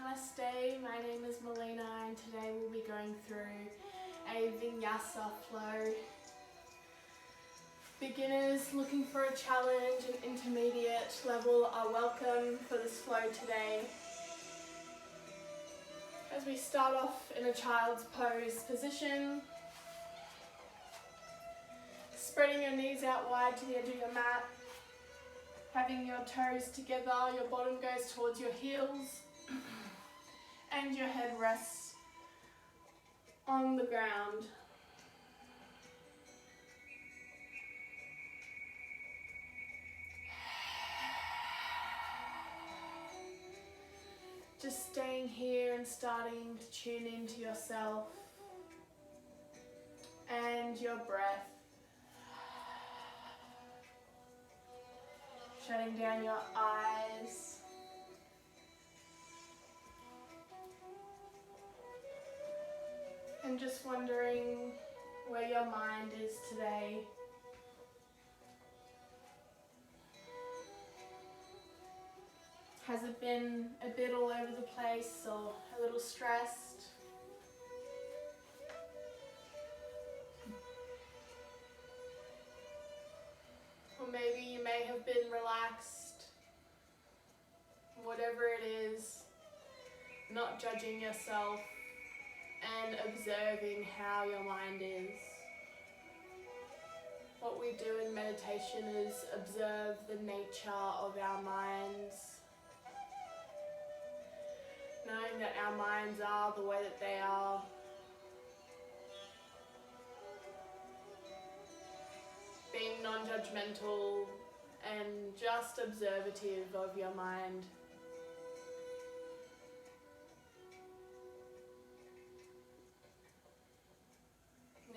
Namaste, my name is Melina and today we'll be going through a Vinyasa flow. Beginners looking for a challenge and intermediate level are welcome for this flow today. As we start off in a child's pose position, spreading your knees out wide to the edge of your mat, having your toes together, your bottom goes towards your heels and your head rests on the ground. Just staying here and starting to tune into yourself and your breath. Shutting down your eyes. And just wondering where your mind is today. Has it been a bit all over the place or a little stressed? Or maybe you may have been relaxed. Whatever it is, not judging yourself and observing how your mind is. What we do in meditation is observe the nature of our minds. Knowing that our minds are the way that they are. Being non-judgmental and just observative of your mind.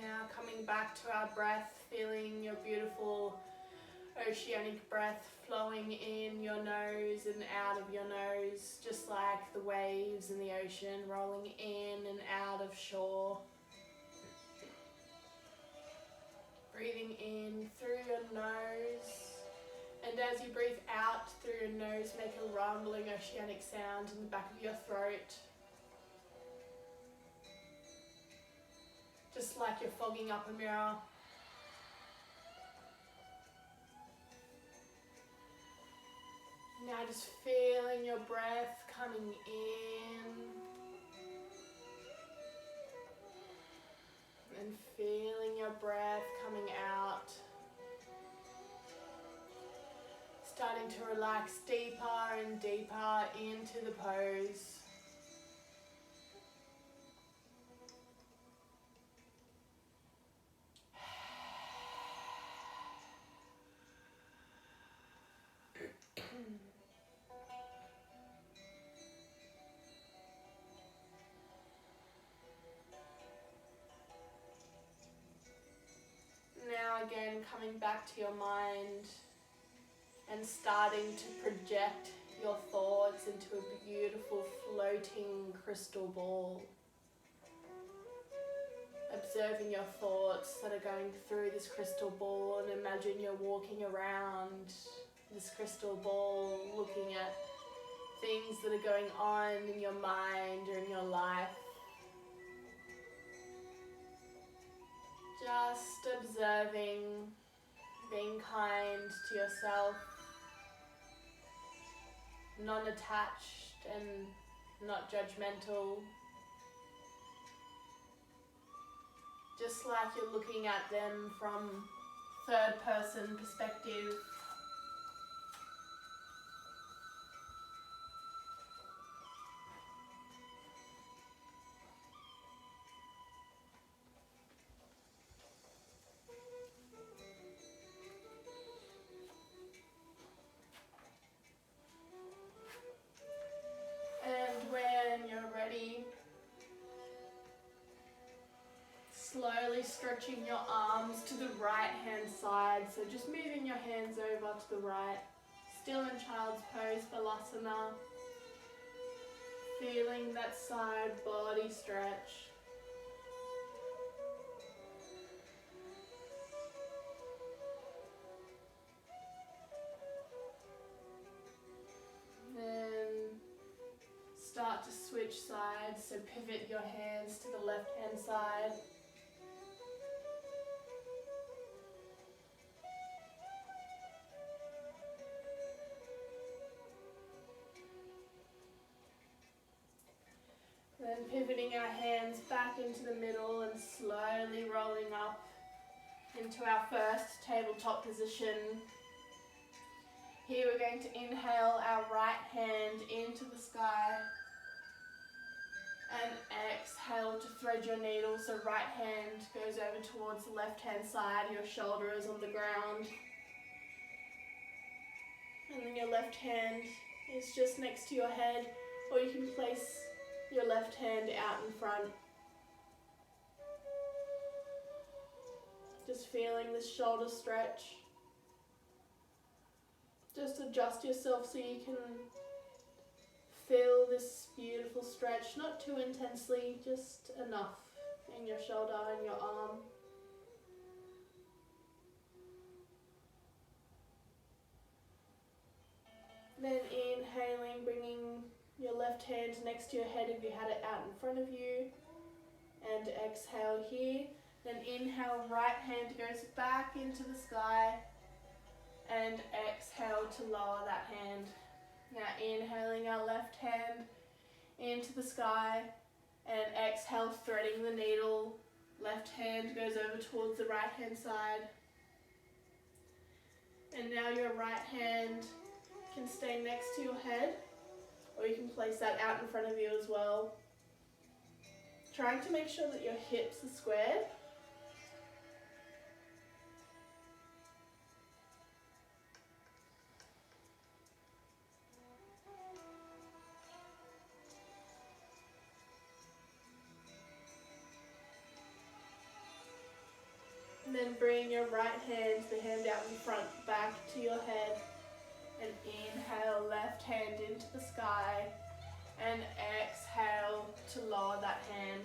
Now coming back to our breath, feeling your beautiful oceanic breath flowing in your nose and out of your nose, just like the waves in the ocean rolling in and out of shore. Breathing in through your nose, and as you breathe out through your nose, make a rumbling oceanic sound in the back of your throat. Just like you're fogging up a mirror. Now just feeling your breath coming in and feeling your breath coming out. Starting to relax deeper and deeper into the pose. Now again, coming back to your mind and starting to project your thoughts into a beautiful floating crystal ball. Observing your thoughts that are going through this crystal ball, and imagine you're walking around this crystal ball looking at things that are going on in your mind or in your life. Just observing, being kind to yourself, non-attached and not judgmental. Just like you're looking at them from third person perspective. And when you're ready, slowly stretching your arms to the right hand side. So just moving your hands over to the right. Still in child's pose, Balasana. Feeling that side body stretch. Then start to so pivot your hands to the left hand side. Then pivoting our hands back into the middle and slowly rolling up into our first tabletop position. Here we're going to inhale our right hand into the sky and exhale to thread your needle, so right hand goes over towards the left hand side, your shoulder is on the ground, and then your left hand is just next to your head, or you can place your left hand out in front. Just feeling this shoulder stretch. Just adjust yourself so you can feel this beautiful stretch, not too intensely, just enough in your shoulder and your arm. Then inhaling, bringing your left hand next to your head if you had it out in front of you, and exhale here. Then inhale, right hand goes back into the sky, and exhale to lower that hand. Now inhaling our left hand into the sky, and exhale, threading the needle. Left hand goes over towards the right hand side. And now your right hand can stay next to your head, or you can place that out in front of you as well. Trying to make sure that your hips are squared. And then bring your right hand, the hand out in front, back to your head. And inhale, left hand into the sky. And exhale to lower that hand.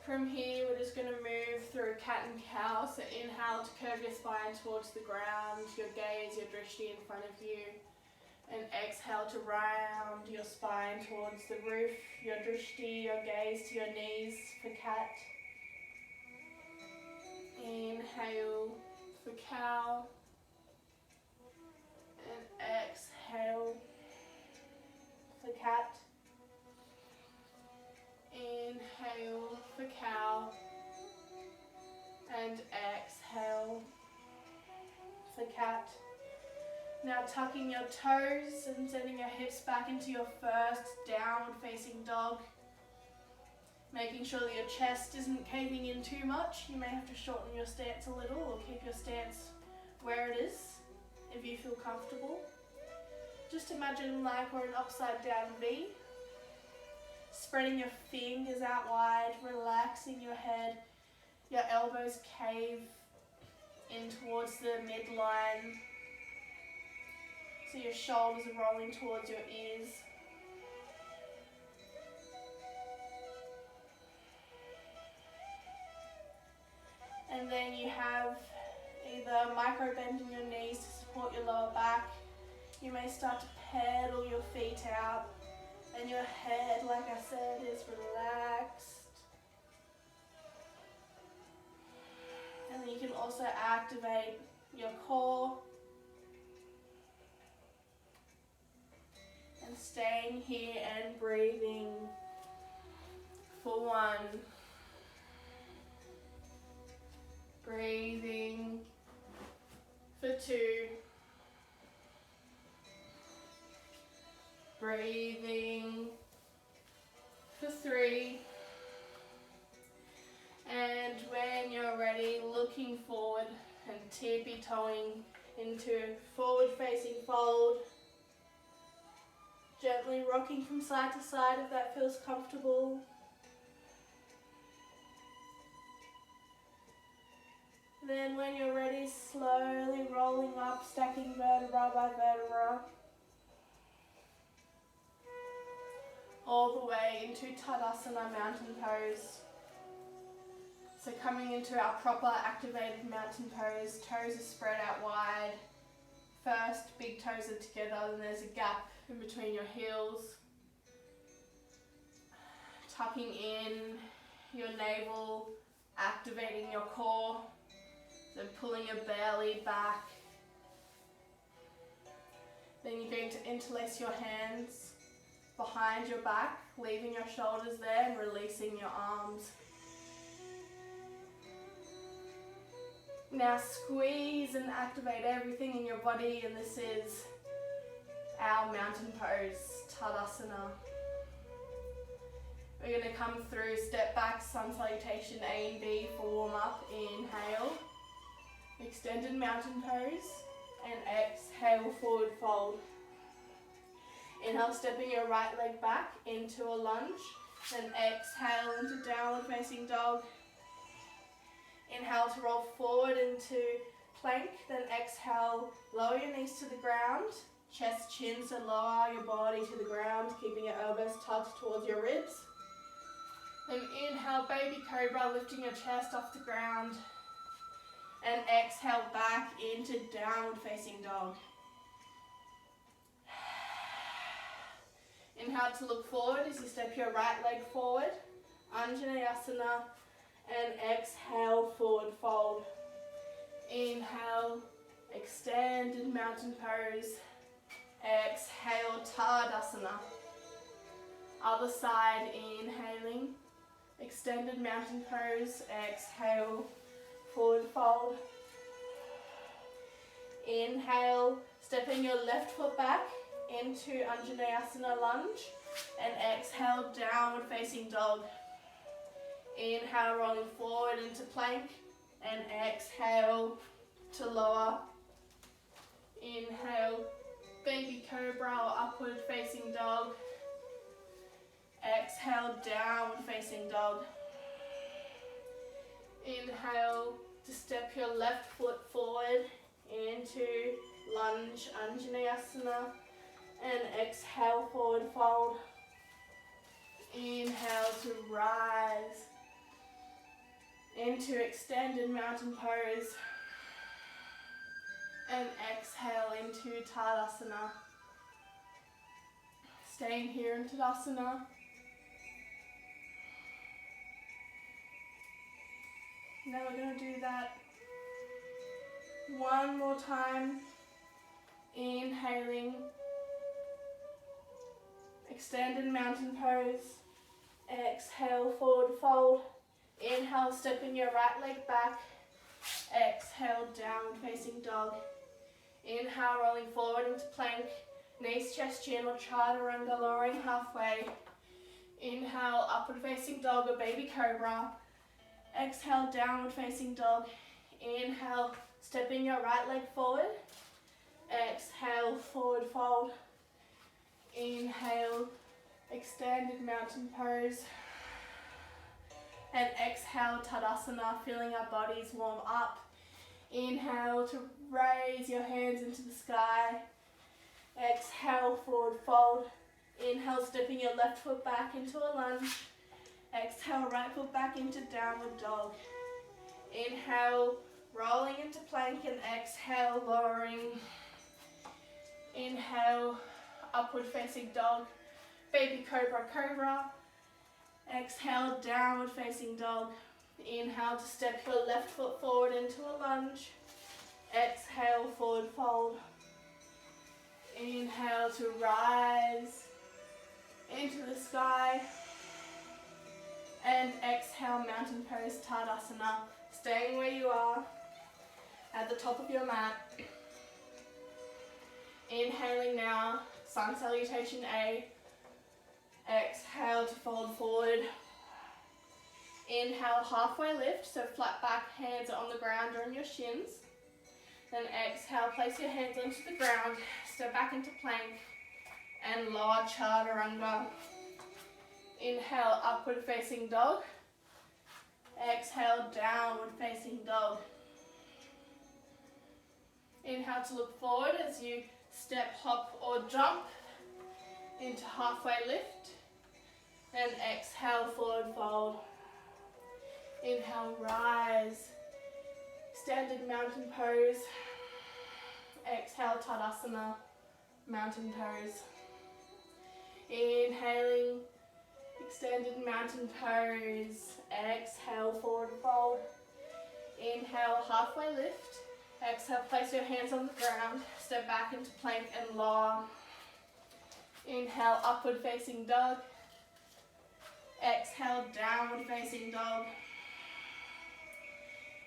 From here, we're just going to move through cat and cow. So inhale to curve your spine towards the ground, your gaze, your drishti in front of you. And exhale to round your spine towards the roof, your drishti, your gaze to your knees for cat. Inhale for cow. And exhale for cat. Inhale for cow. And exhale for cat. Now tucking your toes and sending your hips back into your first downward facing dog. Making sure that your chest isn't caving in too much. You may have to shorten your stance a little, or keep your stance where it is if you feel comfortable. Just imagine like we're an upside down V. Spreading your fingers out wide, relaxing your head. Your elbows cave in towards the midline. So your shoulders are rolling towards your ears. And then you have either micro bending your knees to support your lower back. You may start to pedal your feet out, and your head, like I said, is relaxed. And then you can also activate your core. And staying here and breathing for 1. Breathing for 2. Breathing for 3. And when you're ready, looking forward and tippy-toeing into forward-facing fold. Gently rocking from side to side if that feels comfortable. Then when you're ready, slowly rolling up, stacking vertebra by vertebra. All the way into Tadasana, mountain pose. So coming into our proper activated mountain pose, toes are spread out wide. First, big toes are together, and there's a gap in between your heels. tucking in your navel, activating your core, so pulling your belly back. Then you're going to interlace your hands behind your back, leaving your shoulders there and releasing your arms. Now squeeze and activate everything in your body, and this is our mountain pose, Tadasana. We're going to come through step back, sun salutation A and B for warm up. Inhale, extended mountain pose, and exhale, forward fold. Inhale, stepping your right leg back into a lunge, then exhale into downward facing dog. Inhale to roll forward into plank, then exhale, lower your knees to the ground, chest, chin, so lower your body to the ground, keeping your elbows tucked towards your ribs. Then inhale, baby cobra, lifting your chest off the ground, and exhale back into downward facing dog. Inhale to look forward as you step your right leg forward, Anjaneyasana, and exhale, forward fold. Inhale, extended mountain pose. Exhale, Tadasana. Other side, inhaling, extended mountain pose. Exhale, forward fold. Inhale, stepping your left foot back into Anjaneyasana lunge, and exhale, downward facing dog. Inhale, rolling forward into plank, and exhale to lower. Inhale, baby cobra or upward facing dog. Exhale, downward facing dog. Inhale to step your left foot forward into lunge, Anjaneyasana, and exhale, forward fold. Inhale to rise into extended mountain pose, and exhale into Tadasana. Staying here in Tadasana. Now we're going to do that one more time. Inhaling, extended mountain pose. Exhale, forward fold. Inhale, stepping your right leg back. Exhale, downward facing dog. Inhale, rolling forward into plank. Knees, chest, chin, or chaturanga, lowering halfway. Inhale, upward facing dog or baby cobra. Exhale, downward facing dog. Inhale, stepping your right leg forward. Exhale, forward fold. Inhale, extended mountain pose. And exhale, Tadasana, feeling our bodies warm up. Inhale to raise your hands into the sky. Exhale, forward fold. Inhale, stepping your left foot back into a lunge. Exhale, right foot back into downward dog. Inhale, rolling into plank, and exhale, lowering. Inhale, upward facing dog, baby cobra, cobra. Exhale, downward facing dog. Inhale to step your left foot forward into a lunge. Exhale, forward fold. Inhale to rise into the sky. And exhale, mountain pose, Tadasana. Staying where you are at the top of your mat. Inhaling now, sun salutation A. Exhale to fold forward. Inhale, halfway lift, so flat back, hands are on the ground or in your shins. Then exhale, place your hands onto the ground, step back into plank, and lower chaturanga. Inhale, upward facing dog. Exhale, downward facing dog. Inhale to look forward as you step, hop, or jump into halfway lift. And exhale, forward fold. Inhale, rise. Extended mountain pose. Exhale, Tadasana, mountain pose. Inhaling, Extended mountain pose. Exhale, forward fold. Inhale, halfway lift. Exhale, place your hands on the ground. Step back into plank and lower. Inhale, upward facing dog. Exhale, downward facing dog.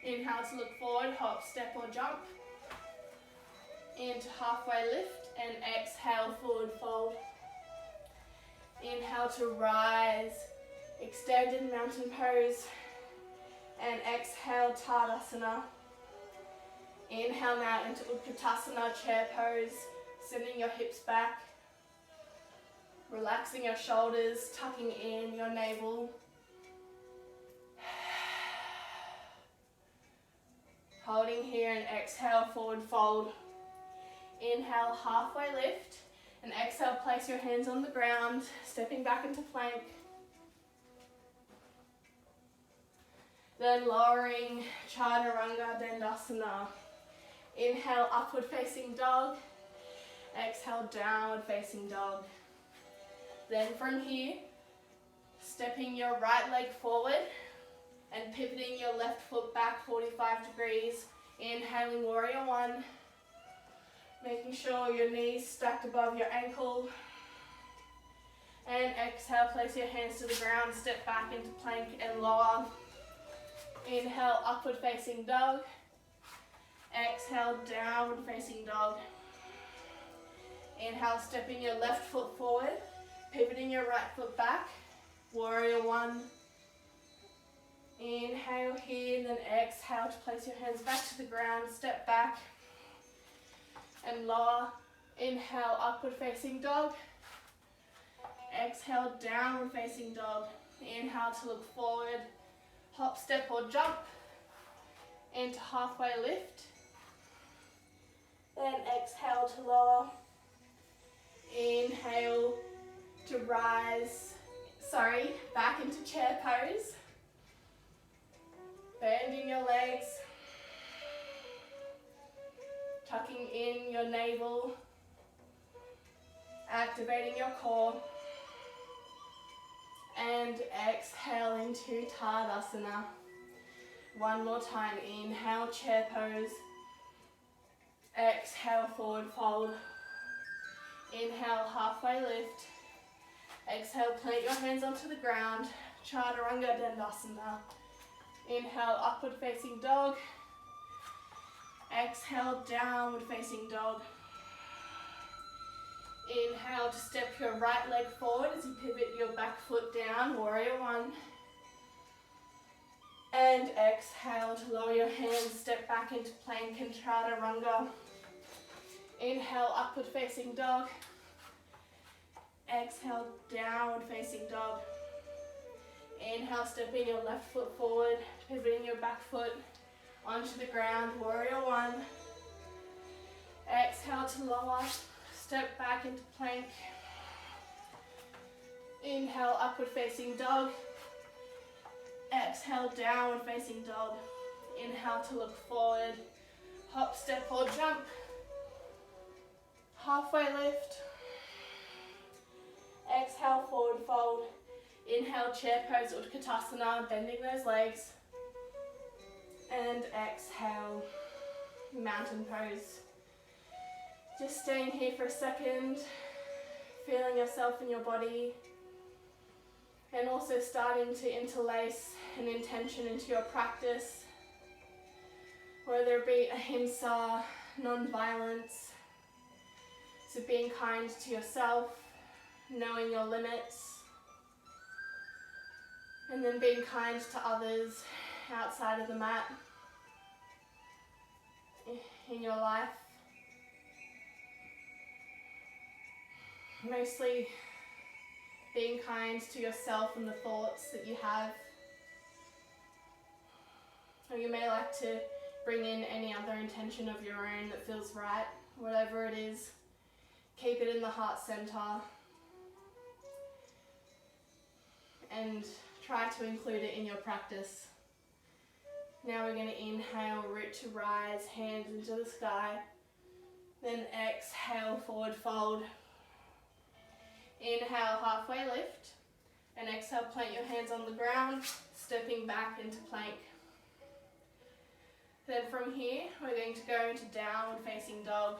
Inhale to look forward, hop, step or jump. Into halfway lift and exhale, forward fold. Inhale to rise, extended mountain pose. And exhale, Tadasana. Inhale now into Utkatasana, chair pose. Sending your hips back. Relaxing your shoulders, tucking in your navel. Holding here and exhale, forward fold. Inhale, halfway lift. And exhale, place your hands on the ground, stepping back into plank. Then lowering Chaturanga Dandasana. Inhale, upward facing dog. Exhale, downward facing dog. Then from here, stepping your right leg forward and pivoting your left foot back 45 degrees. Inhaling warrior one. Making sure your knees stacked above your ankle. And exhale, place your hands to the ground, step back into plank and lower. Inhale, upward facing dog. Exhale, downward facing dog. Inhale, stepping your left foot forward, pivoting your right foot back. Warrior one. Inhale here, and then exhale to place your hands back to the ground, step back and lower. Inhale, upward facing dog. Exhale, downward facing dog. Inhale to look forward, hop, step or jump into halfway lift. Then exhale to lower. Inhale to rise, back into chair pose. Bending your legs. Tucking in your navel. Activating your core. And exhale into Tadasana. One more time. Inhale, chair pose. Exhale, forward fold. Inhale, halfway lift. Exhale, plant your hands onto the ground. Chaturanga Dandasana. Inhale, upward facing dog. Exhale, downward facing dog. Inhale to step your right leg forward as you pivot your back foot down, warrior one. And exhale to lower your hands, step back into plank and chaturanga. Inhale, upward facing dog. Exhale, downward facing dog. Inhale, stepping your left foot forward, pivoting your back foot onto the ground, warrior one. Exhale to lower, step back into plank. Inhale, upward facing dog. Exhale, downward facing dog. Inhale to look forward, hop, step or jump. Halfway lift. Exhale, forward fold. Inhale, chair pose, Utkatasana, bending those legs. And exhale, mountain pose. Just staying here for a second, feeling yourself in your body. And also starting to interlace an intention into your practice. Whether it be ahimsa, non-violence. So being kind to yourself, knowing your limits. And then being kind to others outside of the mat in your life. Mostly being kind to yourself and the thoughts that you have. Or you may like to bring in any other intention of your own that feels right, whatever it is. Keep it in the heart center. And try to include it in your practice. Now we're going to inhale, root to rise, hands into the sky. Then exhale, forward fold. Inhale, halfway lift. And exhale, plant your hands on the ground, stepping back into plank. Then from here, we're going to go into downward facing dog.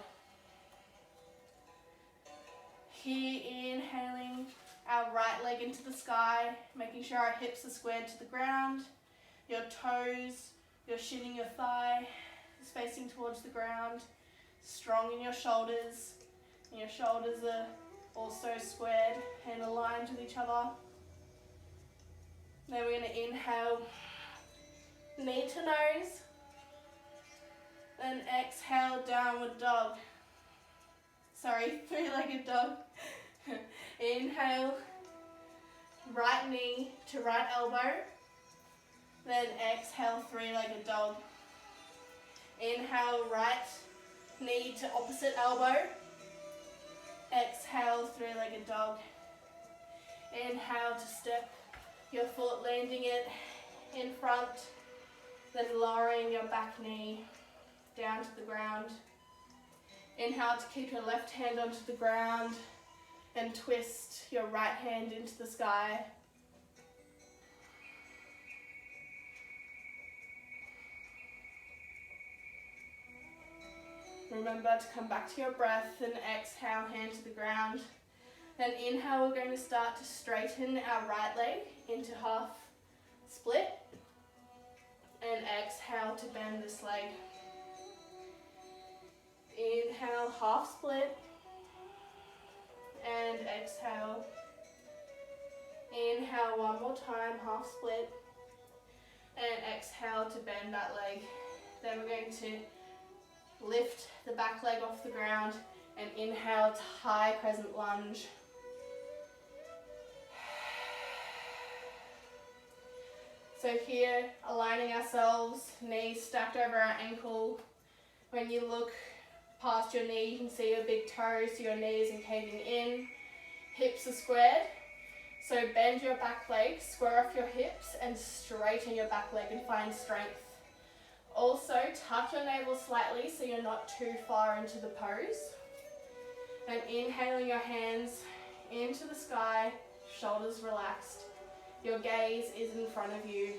Here, inhaling our right leg into the sky, making sure our hips are squared to the ground. Your toes, your shin and your thigh is facing towards the ground. Strong in your shoulders. And your shoulders are also squared and aligned with each other. Then we're going to inhale, knee to nose. Then exhale, downward dog. Sorry, three-legged dog. Inhale, right knee to right elbow. Then exhale, three-legged dog. Inhale, right knee to opposite elbow. Exhale, three-legged dog. Inhale to step your foot, landing it in front, then lowering your back knee down to the ground. Inhale to keep your left hand onto the ground and twist your right hand into the sky. Remember to come back to your breath and exhale, hand to the ground. Then inhale, we're going to start to straighten our right leg into half split. And exhale to bend this leg. Inhale, half split. And exhale. Inhale one more time, half split. And exhale to bend that leg. Then we're going to lift the back leg off the ground and inhale to high crescent lunge. So here, aligning ourselves, knees stacked over our ankle. When you look past your knee, you can see your big toe, so your knee isn't caving in. Hips are squared. So bend your back leg, square off your hips, and straighten your back leg and find strength. Also, tuck your navel slightly so you're not too far into the pose. And inhaling your hands into the sky, shoulders relaxed. Your gaze is in front of you.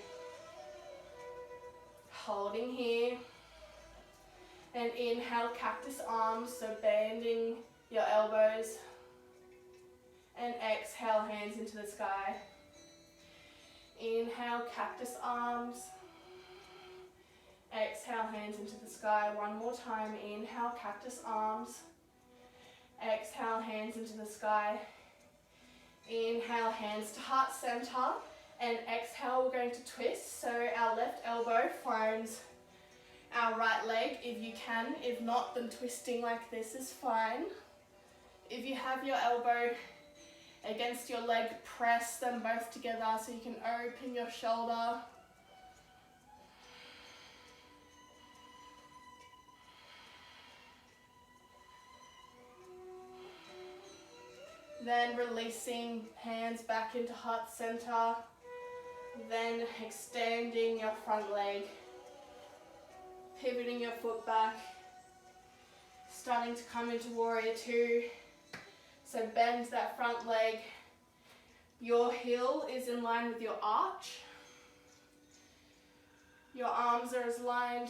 Holding here. And inhale, cactus arms, so bending your elbows. And exhale, hands into the sky. Inhale, cactus arms. Exhale, hands into the sky. One more time. Inhale, cactus arms. Exhale, hands into the sky. Inhale, hands to heart center. And exhale, we're going to twist. So our left elbow finds our right leg if you can. If not, then twisting like this is fine. If you have your elbow against your leg, press them both together so you can open your shoulder. Then releasing hands back into heart center. Then extending your front leg. Pivoting your foot back. Starting to come into warrior two. So bend that front leg. Your heel is in line with your arch. Your arms are as lined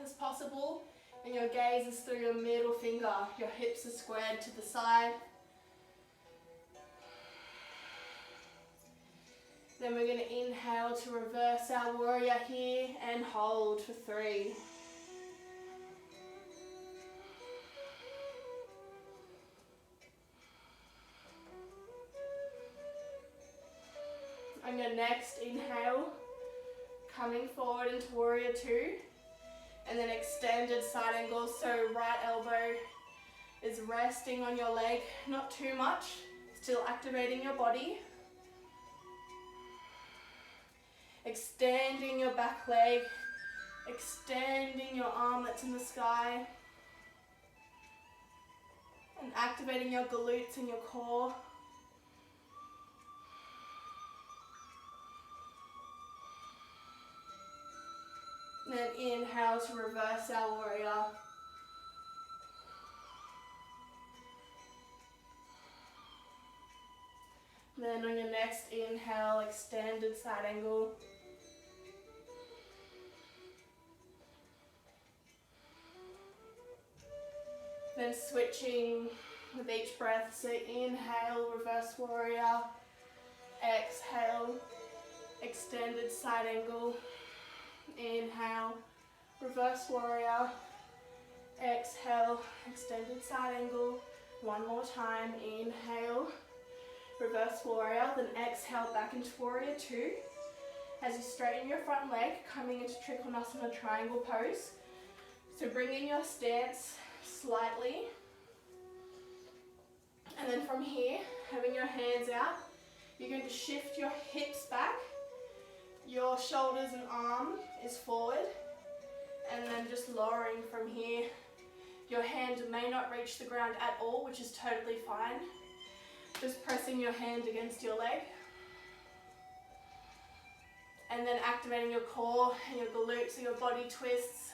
as possible. And your gaze is through your middle finger. Your hips are squared to the side. Then we're going to inhale to reverse our warrior here and hold for 3. On your next inhale, coming forward into warrior 2, and then extended side angle, so right elbow is resting on your leg, not too much, still activating your body. Extending your back leg, extending your armlets in the sky, and activating your glutes and your core. Then inhale to reverse our warrior. Then on your next inhale, extended side angle. Then switching with each breath, so inhale, reverse warrior, exhale, extended side angle, inhale, reverse warrior, exhale, extended side angle, one more time, inhale, reverse warrior, then exhale back into warrior two. As you straighten your front leg, coming into Trikonasana triangle pose. So bring in your stance slightly, and then from here, having your hands out, you're going to shift your hips back, your shoulders and arm is forward, and then just lowering from here. Your hand may not reach the ground at all, which is totally fine. Just pressing your hand against your leg, and then activating your core and your glutes so your body twists.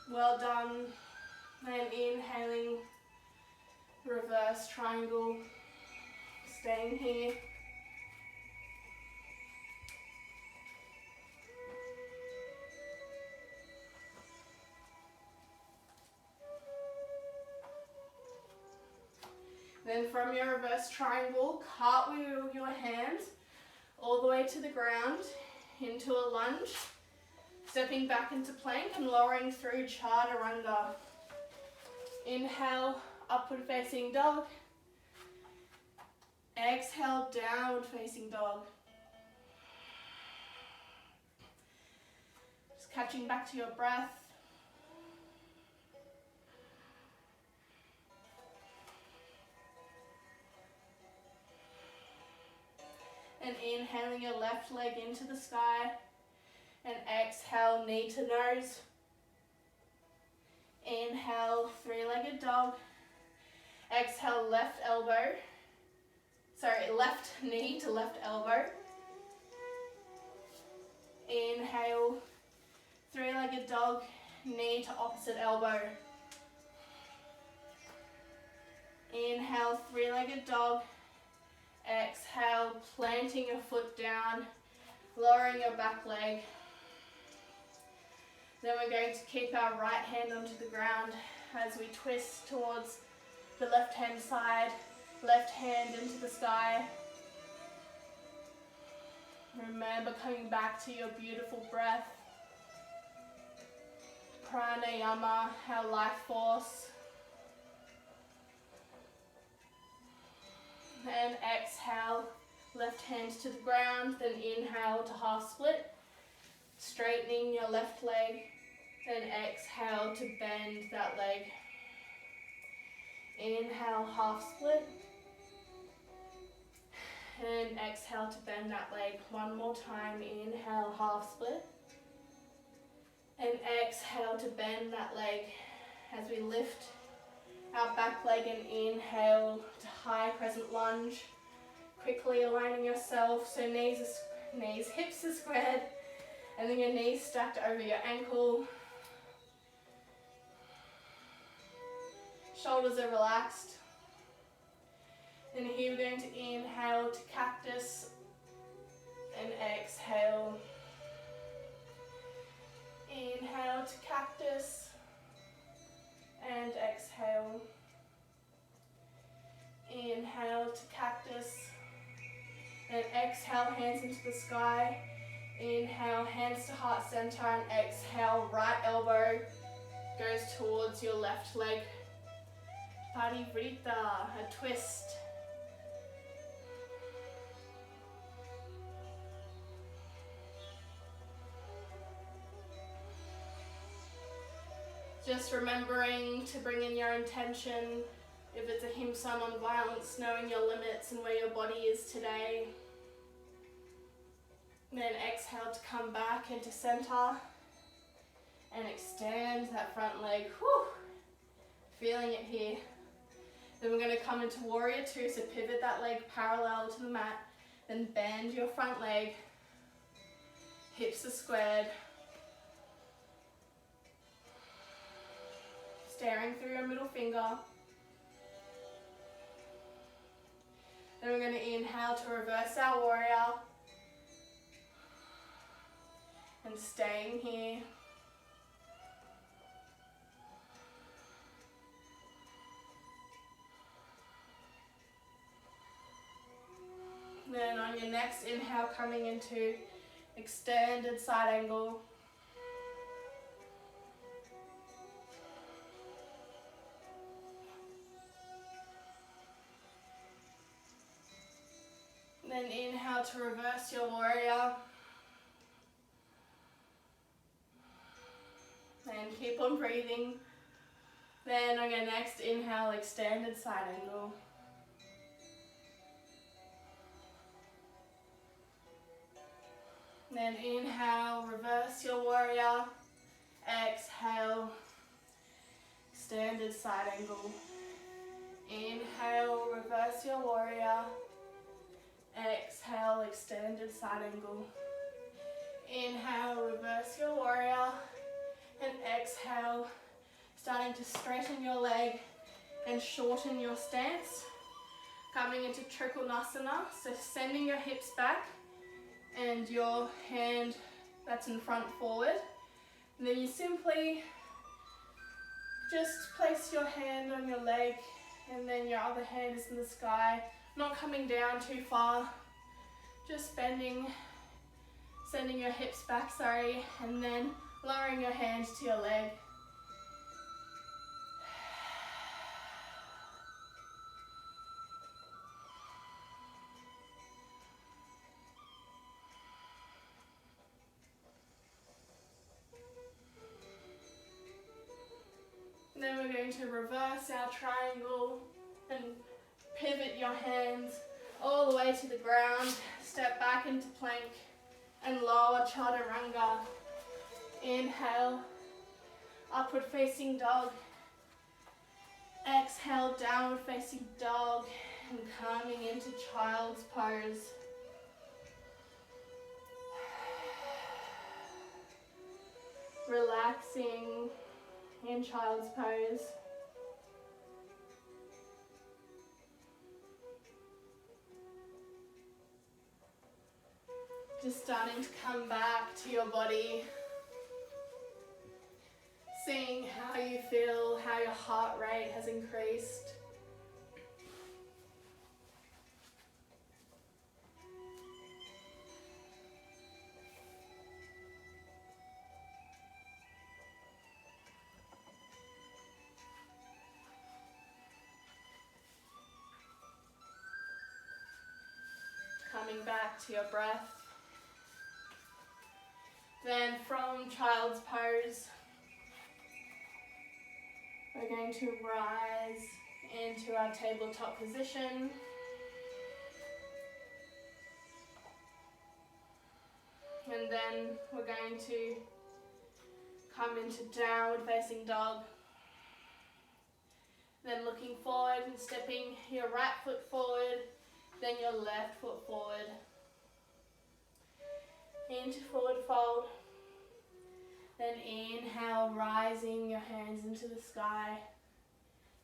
Well done. Then inhaling, reverse triangle, staying here. Then from your reverse triangle, cartwheel your hands all the way to the ground into a lunge. Stepping back into plank and lowering through chaturanga. Inhale, upward facing dog. Exhale, downward facing dog. Just catching back to your breath. And inhaling your left leg into the sky. And exhale, knee to nose. Inhale, three-legged dog. Exhale, left knee to left elbow. Inhale, three-legged dog, knee to opposite elbow. Inhale, three-legged dog. Exhale, planting your foot down, lowering your back leg. Then we're going to keep our right hand onto the ground as we twist towards the left hand side, left hand into the sky. Remember coming back to your beautiful breath. Pranayama, our life force. And exhale, left hand to the ground, then inhale to half split. Straightening your left leg, then exhale to bend that leg. Inhale, half split. And exhale to bend that leg. One more time, inhale, half split. And exhale to bend that leg as we lift our back leg and inhale to high crescent lunge. Quickly aligning yourself so hips are squared. And then your knees stacked over your ankle. Shoulders are relaxed. And here we're going to inhale to cactus and exhale. Inhale to cactus and exhale. Inhale to cactus and exhale, hands into the sky. Inhale, hands to heart center, and exhale, right elbow goes towards your left leg. Parivrita, a twist. Just remembering to bring in your intention. If it's a himsa non-violence, knowing your limits and where your body is today. Then exhale to come back into center and extend that front leg. Whew. Feeling it here. Then we're going to come into warrior two, so pivot that leg parallel to the mat. Then bend your front leg. Hips are squared. staring through your middle finger. Then we're going to inhale to reverse our warrior. And staying here. Then on your next inhale, coming into extended side angle. Then inhale to reverse your warrior. And keep on breathing. Then on your next inhale, extended side angle. Then inhale, reverse your warrior. Exhale, extended side angle. Inhale, reverse your warrior. Exhale, extended side angle. Inhale, reverse your warrior. And exhale, starting to straighten your leg and shorten your stance. Coming into Trikonasana, so sending your hips back and your hand that's in front forward. And then you simply just place your hand on your leg and then your other hand is in the sky, not coming down too far, just bending, sending your hips back, and then lowering your hands to your leg. Then we're going to reverse our triangle and pivot your hands all the way to the ground. Step back into plank and lower chaturanga. Inhale, upward facing dog. Exhale, downward facing dog. And coming into child's pose. Relaxing in child's pose. Just starting to come back to your body. Seeing how you feel, how your heart rate has increased. Coming back to your breath. Then from child's pose, we're going to rise into our tabletop position. And then we're going to come into downward facing dog. Then looking forward and stepping your right foot forward, then your left foot forward. Into forward fold. Then inhale, rising your hands into the sky.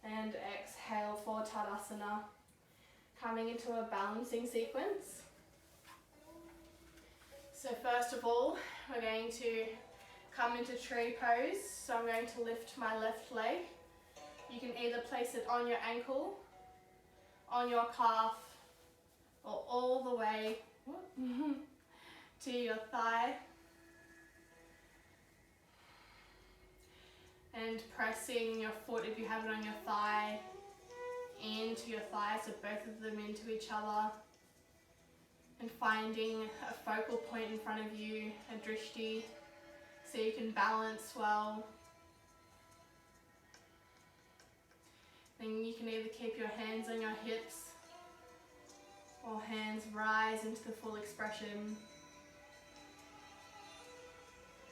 And exhale for Tadasana. Coming into a balancing sequence. So first of all, we're going to come into tree pose. So I'm going to lift my left leg. You can either place it on your ankle, on your calf, or all the way to your thigh. And pressing your foot, if you have it on your thigh, into your thigh, so both of them into each other. And finding a focal point in front of you, a drishti, so you can balance well. Then you can either keep your hands on your hips or hands rise into the full expression.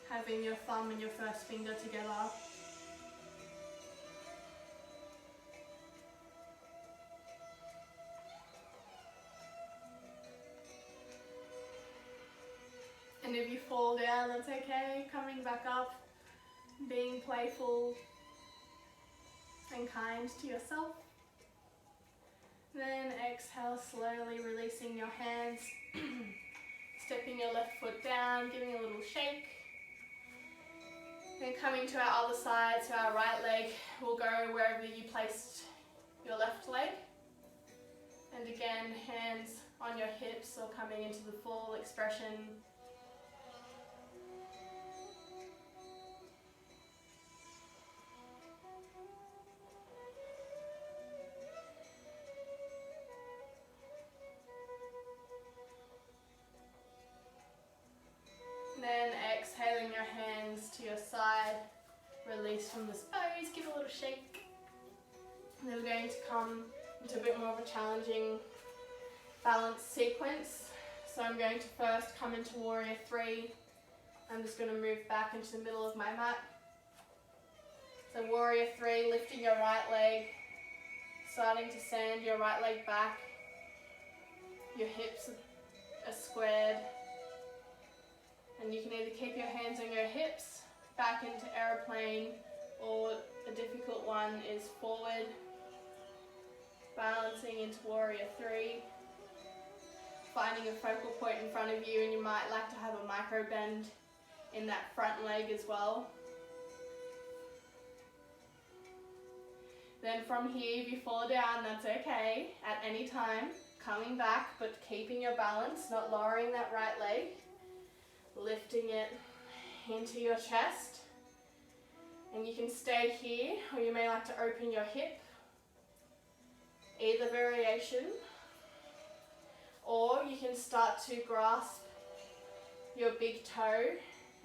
Having your thumb and your first finger together. And if you fall down, that's okay. Coming back up, being playful. and kind to yourself. Then exhale, slowly releasing your hands, stepping your left foot down, giving a little shake. Then coming to our other side, so our right leg will go wherever you placed your left leg. And again, hands on your hips or coming into the full expression. Then exhaling your hands to your side, release from this pose, give a little shake. And then we're going to come into a bit more of a challenging balance sequence. So I'm going to first come into Warrior 3. I'm just going to move back into the middle of my mat. So Warrior 3, lifting your right leg, starting to sand your right leg back. Your hips are squared. And you can either keep your hands on your hips, back into aeroplane, or a difficult one is forward, balancing into Warrior 3, finding a focal point in front of you, and you might like to have a micro bend in that front leg as well. Then from here, if you fall down, that's okay, at any time, coming back, but keeping your balance, not lowering that right leg. Lifting it into your chest, and you can stay here, or you may like to open your hip, either variation, or you can start to grasp your big toe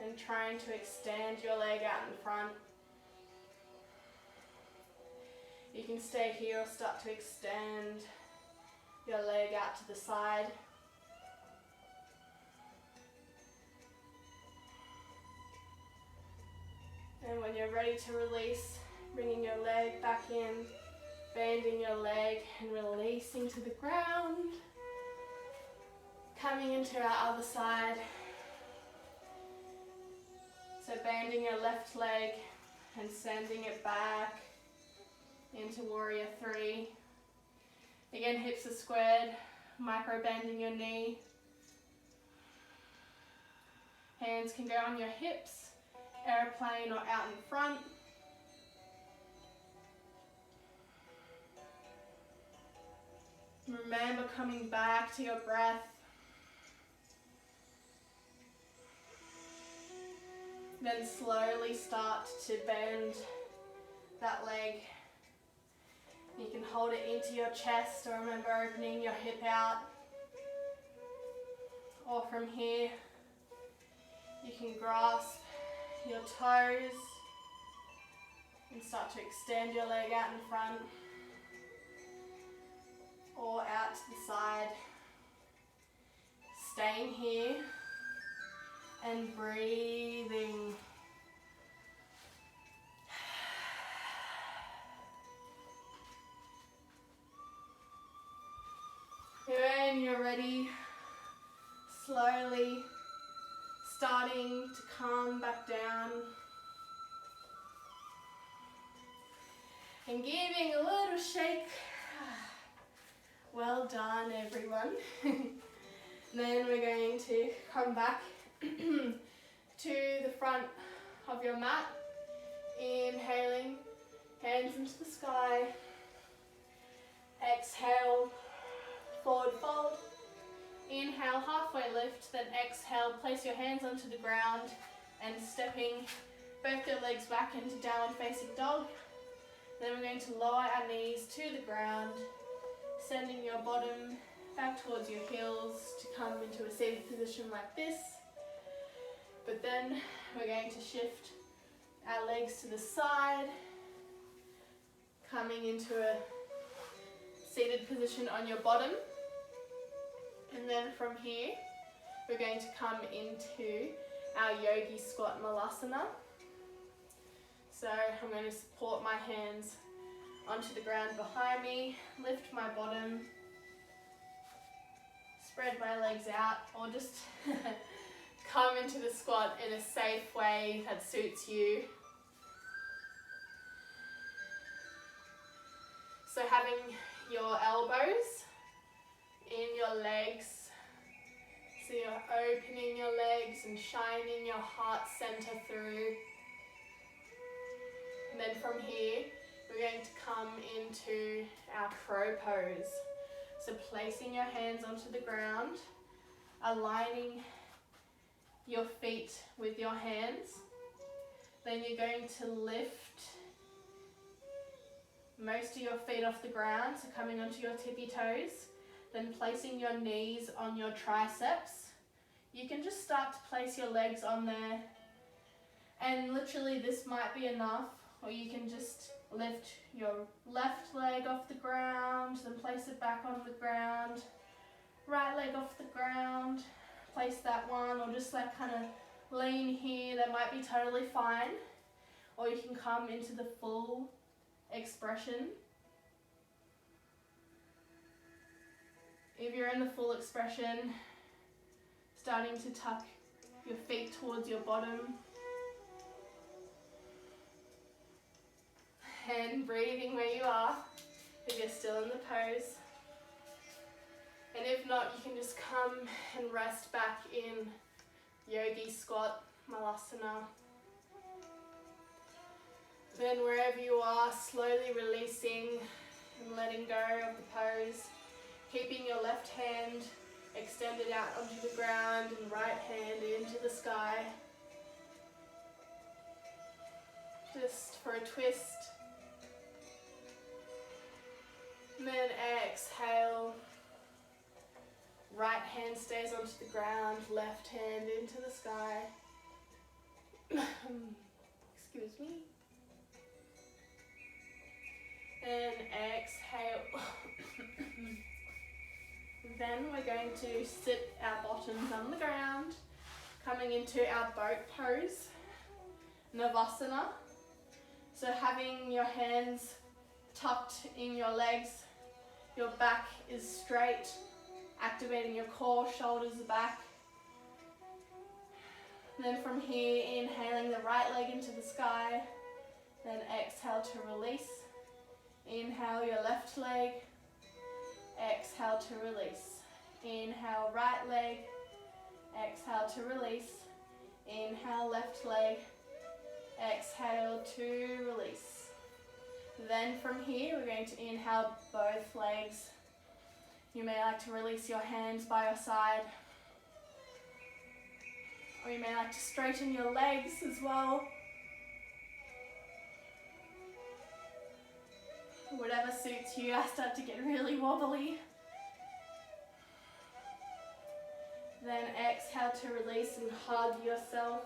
and trying to extend your leg out in front. You can stay here or start to extend your leg out to the side. And when you're ready to release, bringing your leg back in, bending your leg and releasing to the ground. Coming into our other side. So bending your left leg and sending it back into Warrior 3. Again, hips are squared, micro bending your knee. Hands can go on your hips, airplane or out in front. Remember coming back to your breath. Then slowly start to bend that leg. You can hold it into your chest, or remember opening your hip out. Or from here, you can grasp your toes and start to extend your leg out in front or out to the side. Staying here and breathing. When you're ready, slowly starting to come back down and giving a little shake. Well done, everyone. Then we're going to come back to the front of your mat, inhaling, hands into the sky. Exhale, forward fold. Inhale, halfway lift, then exhale, place your hands onto the ground and stepping both your legs back into downward facing dog. Then we're going to lower our knees to the ground, sending your bottom back towards your heels to come into a seated position like this. But then we're going to shift our legs to the side, coming into a seated position on your bottom. And then from here, we're going to come into our yogi squat malasana. So I'm going to support my hands onto the ground behind me, lift my bottom, spread my legs out, or just come into the squat in a safe way that suits you. So having your elbows in your legs, so you're opening your legs and shining your heart center through. And then from here, we're going to come into our crow pose. So placing your hands onto the ground, aligning your feet with your hands. Then you're going to lift most of your feet off the ground, so coming onto your tippy toes. Then placing your knees on your triceps. You can just start to place your legs on there. And literally this might be enough, or you can just lift your left leg off the ground, then place it back on the ground. Right leg off the ground, place that one, or just like kind of lean here, that might be totally fine. Or you can come into the full expression. If you're in the full expression, starting to tuck your feet towards your bottom. And breathing where you are, if you're still in the pose. And if not, you can just come and rest back in yogi squat, malasana. Then wherever you are, slowly releasing and letting go of the pose. Keeping your left hand extended out onto the ground and right hand into the sky. Just for a twist. And then exhale. Right hand stays onto the ground, left hand into the sky. Excuse me. And exhale. Then we're going to sit our bottoms on the ground, coming into our boat pose, Navasana. So having your hands tucked in your legs, your back is straight, activating your core, shoulders are back. And then from here, inhaling the right leg into the sky, then exhale to release. Inhale your left leg, exhale to release. Inhale right leg, exhale to release. Inhale left leg, exhale to release. Then from here, we're going to inhale both legs. You may like to release your hands by your side. Or you may like to straighten your legs as well. Whatever suits you. I start to get really wobbly. Then exhale to release and hug yourself.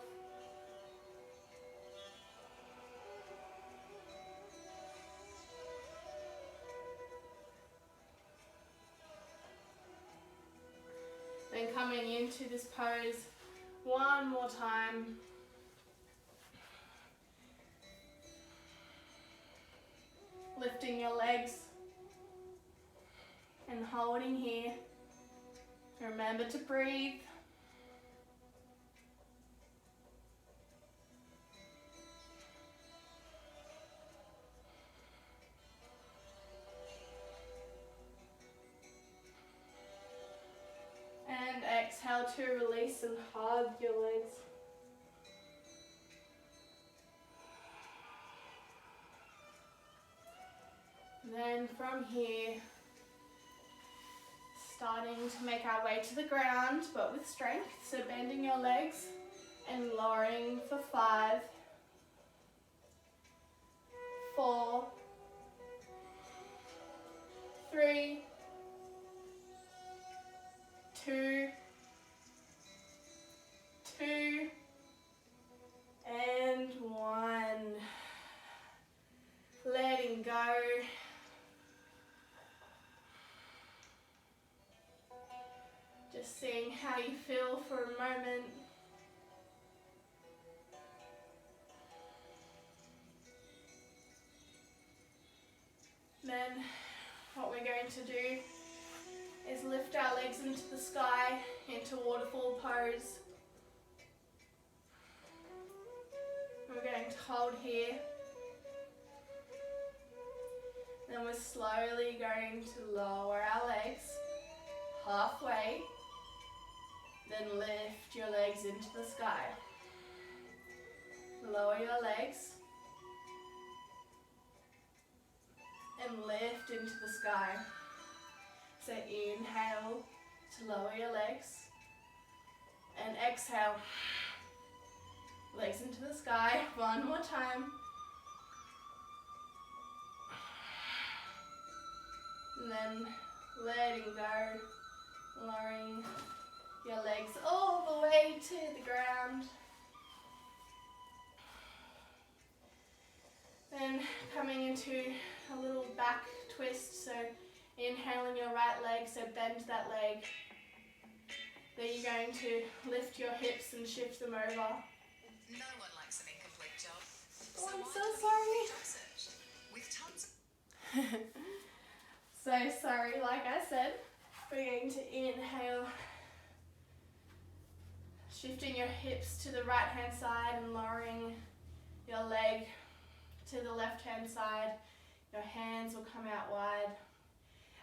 Then coming into this pose one more time. Lifting your legs and holding here. Remember to breathe. And exhale to release and hug your legs. Then from here, starting to make our way to the ground, but with strength. So bending your legs and lowering for 5, 4, 3, 2, and 1. Letting go. Just seeing how you feel for a moment. Then what we're going to do is lift our legs into the sky, into waterfall pose. We're going to hold here. Then Then we're slowly going to lower our legs halfway. Then lift your legs into the sky. Lower your legs. And lift into the sky. So inhale to lower your legs. And exhale. Legs into the sky. One more time. And then letting go. Lowering your legs all the way to the ground. Then coming into a little back twist, so inhaling your right leg, so bend that leg. Then you're going to lift your hips and shift them over. No one likes an incomplete job. Oh, I'm so sorry. With tons So sorry, like I said, we're going to inhale, shifting your hips to the right hand side and lowering your leg to the left hand side. Your hands will come out wide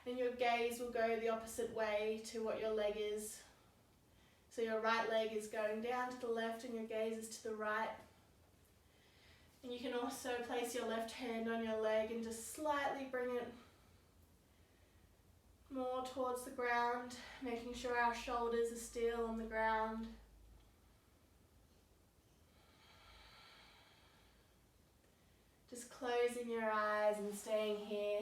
and your gaze will go the opposite way to what your leg is. So your right leg is going down to the left and your gaze is to the right. And you can also place your left hand on your leg and just slightly bring it more towards the ground, making sure our shoulders are still on the ground. Just closing your eyes and staying here.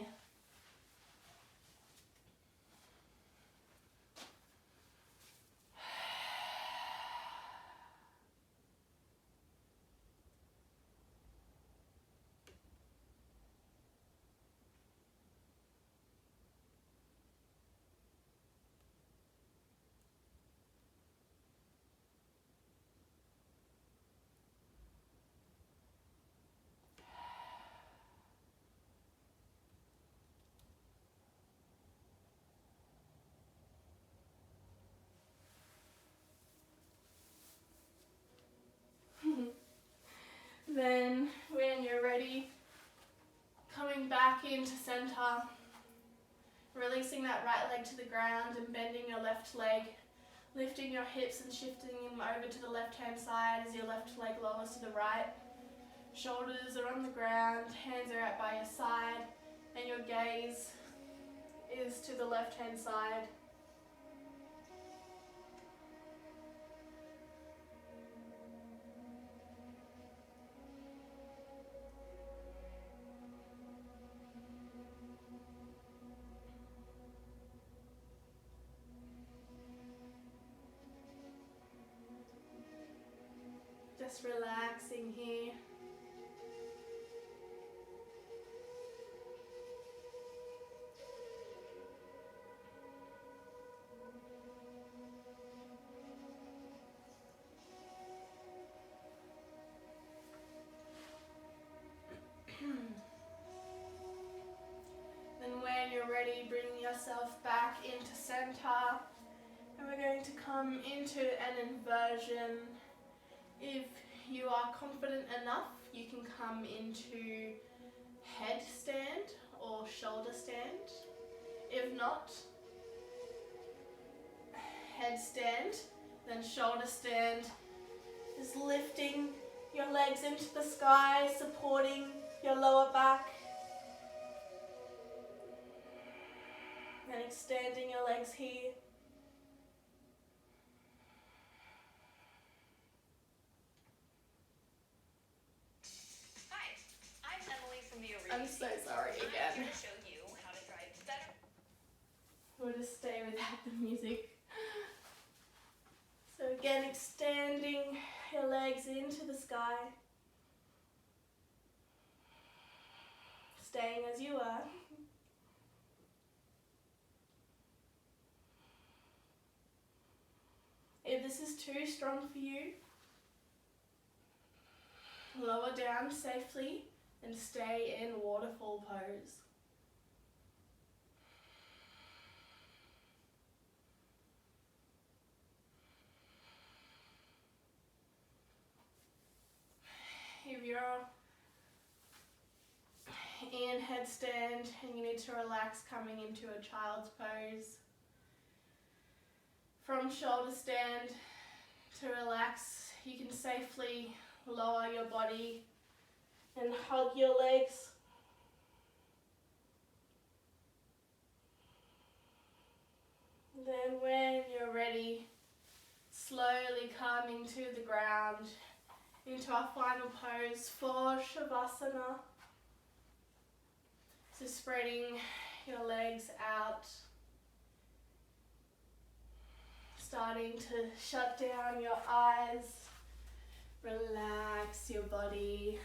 Then when you're ready, coming back into center, releasing that right leg to the ground and bending your left leg, lifting your hips and shifting them over to the left hand side as your left leg lowers to the right. Shoulders are on the ground, hands are out by your side, and your gaze is to the left hand side. Just relaxing here. Then when you're ready, bring yourself back into center. And we're going to come into an inversion. If you are confident enough, you can come into headstand or shoulder stand. If not, headstand, then shoulder stand. Just lifting your legs into the sky, supporting your lower back. And extending your legs here. I'm so sorry again. I'm here to show you how to drive better. We'll just stay without the music. So again, extending your legs into the sky. Staying as you are. If this is too strong for you, lower down safely and stay in waterfall pose. If you're in headstand, and you need to relax coming into a child's pose. From shoulder stand to relax, you can safely lower your body and hug your legs. Then when you're ready, slowly coming to the ground into our final pose for Shavasana. So spreading your legs out, starting to shut down your eyes, relax your body.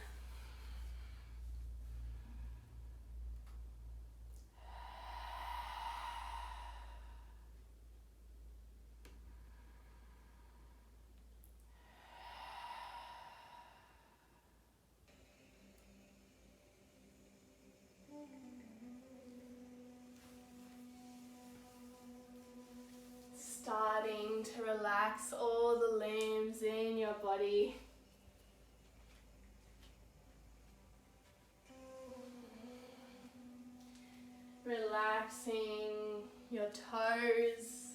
Starting to relax all the limbs in your body. Relaxing your toes.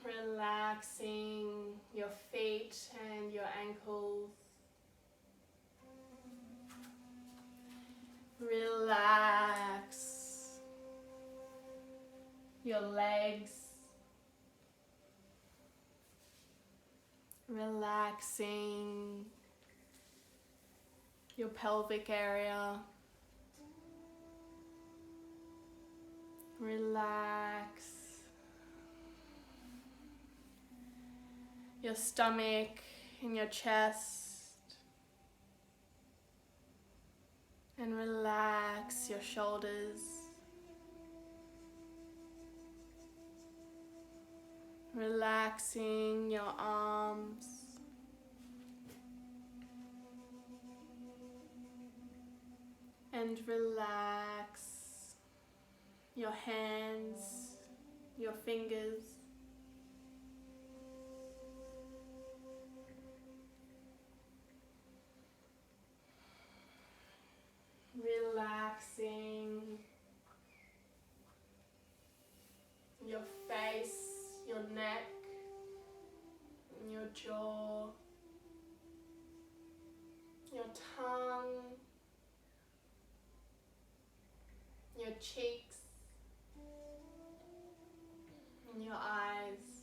Relaxing your feet and your ankles. Relax your legs. Relaxing your pelvic area. Relax your stomach and your chest. And relax your shoulders. Relaxing your arms. And relax your hands, your fingers. Relaxing your face, your neck, your jaw, your tongue, your cheeks, and your eyes,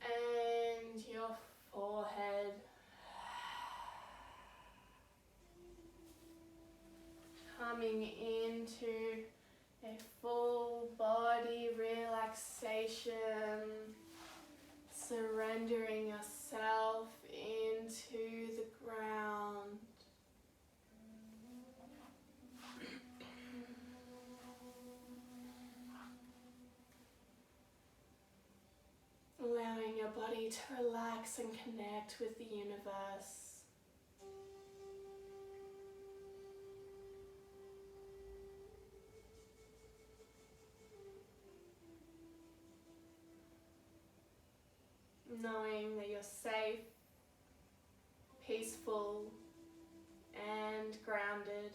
and your forehead. Coming into a full body relaxation, surrendering yourself into the ground. Allowing your body to relax and connect with the universe. Knowing that you're safe, peaceful, and grounded.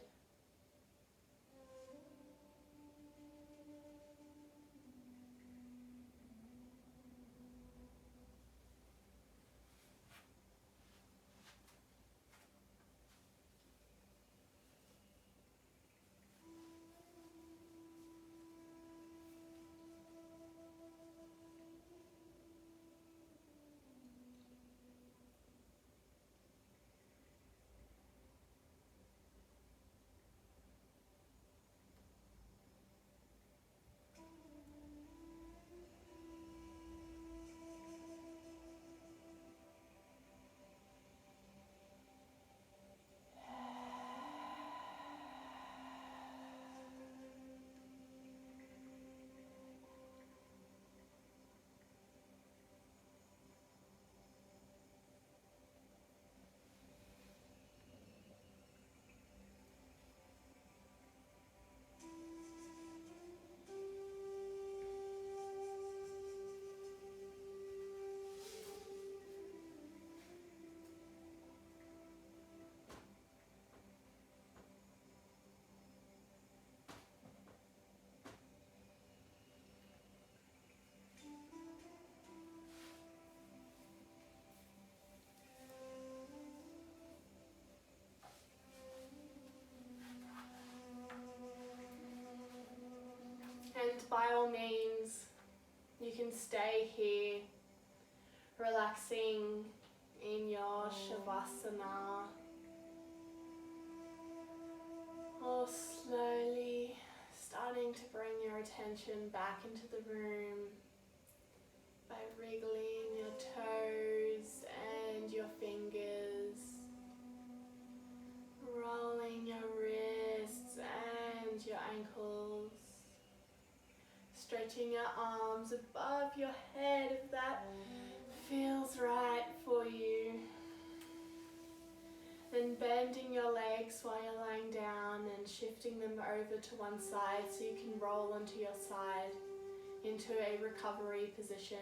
all means, you can stay here, relaxing in your Shavasana, or slowly starting to bring your attention back into the room by wriggling your toes and your fingers, rolling your wrists and your ankles, stretching your arms above your head if that feels right for you. Then bending your legs while you're lying down and shifting them over to one side so you can roll onto your side into a recovery position.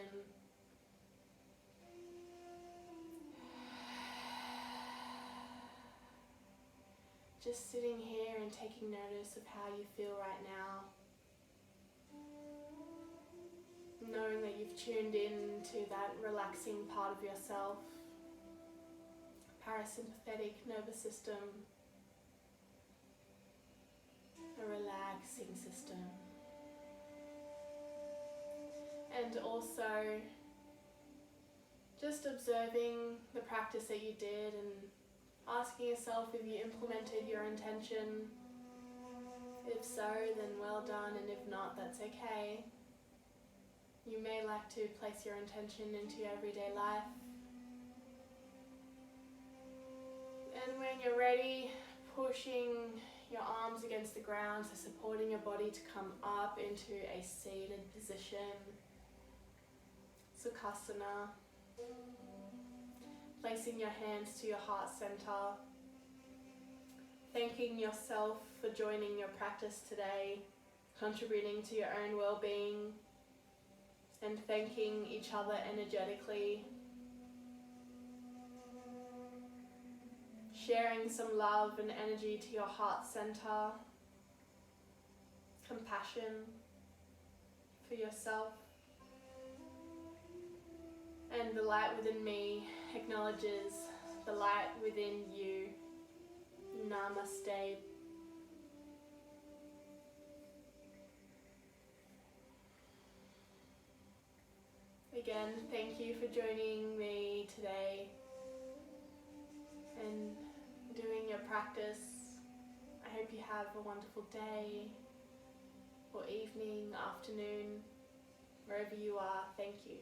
Just sitting here and taking notice of how you feel right now. Knowing that you've tuned in to that relaxing part of yourself, parasympathetic nervous system, a relaxing system. And also just observing the practice that you did and asking yourself if you implemented your intention. If so, then well done, and if not, that's okay. You may like to place your intention into your everyday life. And when you're ready, pushing your arms against the ground, so supporting your body to come up into a seated position, Sukhasana. Placing your hands to your heart center, thanking yourself for joining your practice today, contributing to your own well-being, and thanking each other energetically. Sharing some love and energy to your heart center, compassion for yourself. And the light within me acknowledges the light within you. Namaste. Again, thank you for joining me today and doing your practice. I hope you have a wonderful day or evening, afternoon, wherever you are. Thank you.